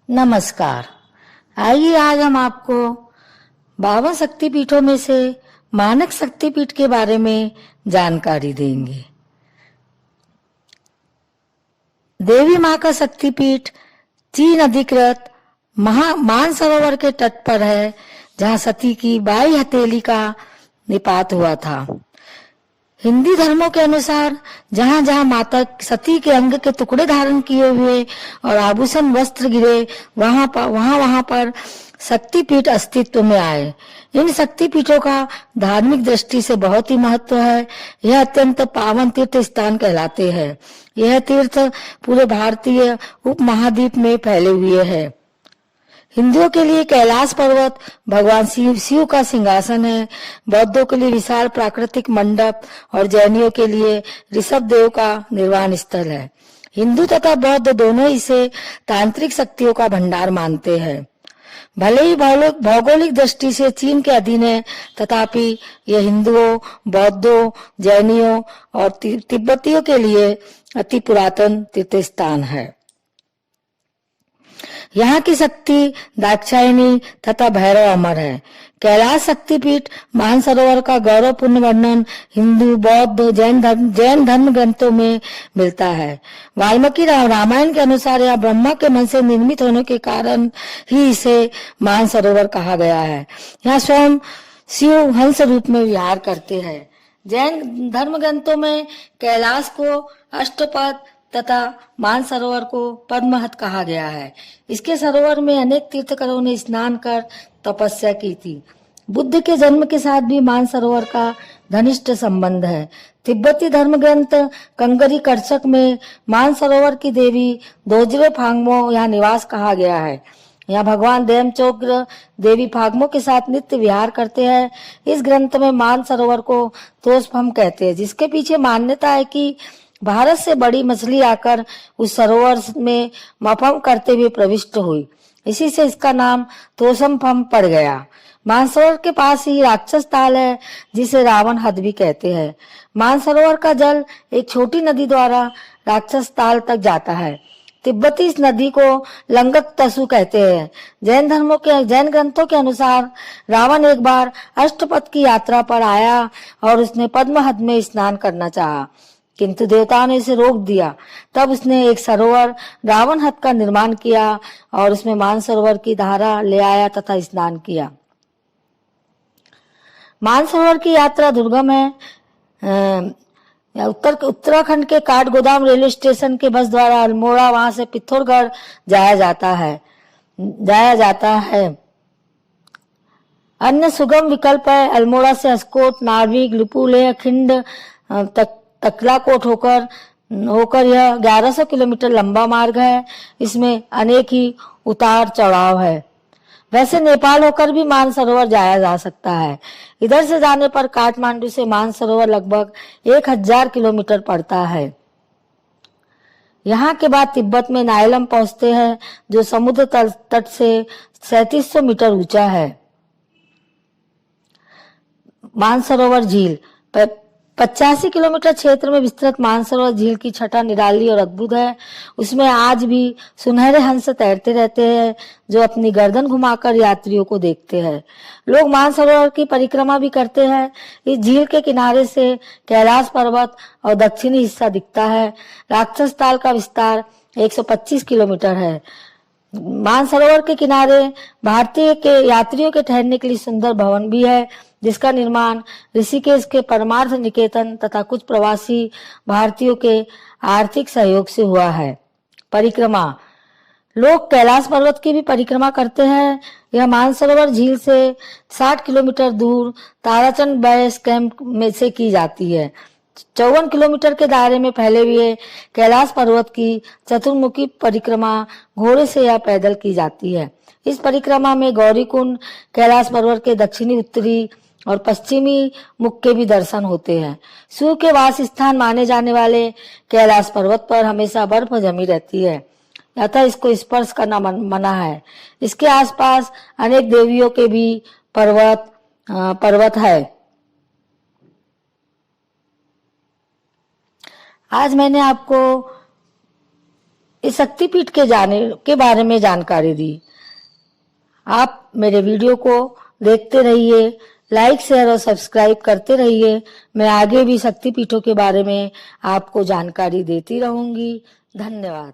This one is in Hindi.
नमस्कार। आइए आज हम आपको 52 शक्तिपीठों में से मानक शक्तिपीठ के बारे में जानकारी देंगे। देवी मां का शक्तिपीठ चीन अधिकृत मानसरोवर के तट पर है, जहां सती की बाई हथेली का निपात हुआ था। हिंदी धर्मों के अनुसार जहां जहां माता सती के अंग के टुकड़े धारण किए हुए और आभूषण वस्त्र गिरे, वहां पर शक्तिपीठ अस्तित्व में आए। इन शक्तिपीठों का धार्मिक दृष्टि से बहुत ही महत्व है। यह अत्यंत पावन तीर्थ स्थान कहलाते हैं। यह तीर्थ पूरे भारतीय उपमहाद्वीप में फैले हुए हैं। हिंदुओं के लिए कैलाश पर्वत भगवान शिव का सिंहासन है। बौद्धों के लिए विशाल प्राकृतिक मंडप और जैनियों के लिए ऋषभ देव का निर्वाण स्थल है। हिंदू तथा बौद्ध दोनों इसे तांत्रिक शक्तियों का भंडार मानते हैं। भले ही भौगोलिक दृष्टि से चीन के अधीन है, तथापि यह हिंदुओं, बौद्धों, जैनियों और तिब्बतियों के लिए अति पुरातन तीर्थ स्थान है। यहाँ की शक्ति दाक्षायणी तथा भैरव अमर है। कैलाश शक्तिपीठ मानसरोवर का गौरवपूर्ण वर्णन हिंदू, बौद्ध, जैन धर्म ग्रंथों में मिलता है। वाल्मीकि रामायण के अनुसार यह ब्रह्मा के मन से निर्मित होने के कारण ही इसे मानसरोवर कहा गया है। यहाँ स्वयं शिव हंस रूप में विहार करते हैं। जैन धर्म ग्रंथों में कैलाश को अष्टपद तथा मानसरोवर को पद्महत कहा गया है। इसके सरोवर में अनेक तीर्थंकरों ने स्नान कर तपस्या की थी। बुद्ध के जन्म के साथ भी मानसरोवर का घनिष्ठ संबंध है। तिब्बती धर्म ग्रंथ कंगरी कर्चक में मानसरोवर की देवी दोजरे फांगमो यहाँ निवास कहा गया है। यहाँ भगवान देवचोग्र देवी फागमो के साथ नित्य विहार करते हैं। इस ग्रंथ में मानसरोवर को तोषफम कहते हैं, जिसके पीछे मान्यता है कि भारत से बड़ी मछली आकर उस सरोवर में मफम करते हुए प्रविष्ट हुई। इसी से इसका नाम तोषमफम पड़ गया। मानसरोवर के पास ही राक्षस ताल है, जिसे रावण हद भी कहते हैं। मानसरोवर का जल एक छोटी नदी द्वारा राक्षस ताल तक जाता है। तिब्बती इस नदी को लंगक तसु कहते हैं। जैन ग्रंथों के अनुसार रावण एक बार अष्टपद की यात्रा पर आया और उसने पद्महद में स्नान करना चाहा, किंतु देवताओं ने इसे रोक दिया। तब उसने एक सरोवर रावण हद का निर्माण किया और उसमें मानसरोवर की धारा ले आया तथा स्नान किया। मानसरोवर की यात्रा दुर्गम है। उत्तराखंड के काठगोदाम रेलवे स्टेशन के बस द्वारा अल्मोड़ा, वहां से पिथौरागढ़ जाया जाता है। अन्य सुगम विकल्प है अल्मोड़ा से अस्कोट, नार्विक, लिपुलेख, खिंड तकलाकोट होकर यह 1100 किलोमीटर लंबा मार्ग है। इसमें अनेक ही उतार चढ़ाव है। वैसे नेपाल होकर भी मानसरोवर जाया जा सकता है। इधर से जाने पर काठमांडू से मानसरोवर लगभग 1000 किलोमीटर पड़ता है। यहाँ के बाद तिब्बत में नायलम पहुंचते हैं, जो समुद्र तट से 3700 मीटर ऊंचा है। मानसरोवर झील 85 किलोमीटर क्षेत्र में विस्तृत मानसरोवर झील की छटा निराली और अद्भुत है। उसमें आज भी सुनहरे हंस तैरते रहते हैं, जो अपनी गर्दन घुमाकर यात्रियों को देखते हैं। लोग मानसरोवर की परिक्रमा भी करते हैं। इस झील के किनारे से कैलाश पर्वत और दक्षिणी हिस्सा दिखता है। राक्षस ताल का विस्तार 125 किलोमीटर है। मानसरोवर के किनारे भारतीय के यात्रियों के ठहरने के लिए सुंदर भवन भी है, जिसका निर्माण ऋषिकेश के परमार्थ निकेतन तथा कुछ प्रवासी भारतीयों के आर्थिक सहयोग से हुआ है। परिक्रमा, लोग कैलाश पर्वत की भी परिक्रमा करते हैं। यह मानसरोवर झील से 60 किलोमीटर दूर ताराचंद बेस कैंप में से की जाती है। 54 किलोमीटर के दायरे में फैले हुए कैलाश पर्वत की चतुर्मुखी परिक्रमा घोड़े से या पैदल की जाती है। इस परिक्रमा में गौरीकुंड, कैलाश पर्वत के दक्षिणी, उत्तरी और पश्चिमी मुख के भी दर्शन होते हैं। शिव के वास स्थान माने जाने वाले कैलाश पर्वत पर हमेशा बर्फ जमी रहती है, अतः इसको स्पर्श करना मना है। इसके आसपास अनेक देवियों के भी पर्वत है। आज मैंने आपको इस शक्तिपीठ के बारे में जानकारी दी। आप मेरे वीडियो को देखते रहिए, लाइक शेयर और सब्सक्राइब करते रहिए। मैं आगे भी शक्तिपीठों के बारे में आपको जानकारी देती रहूंगी। धन्यवाद।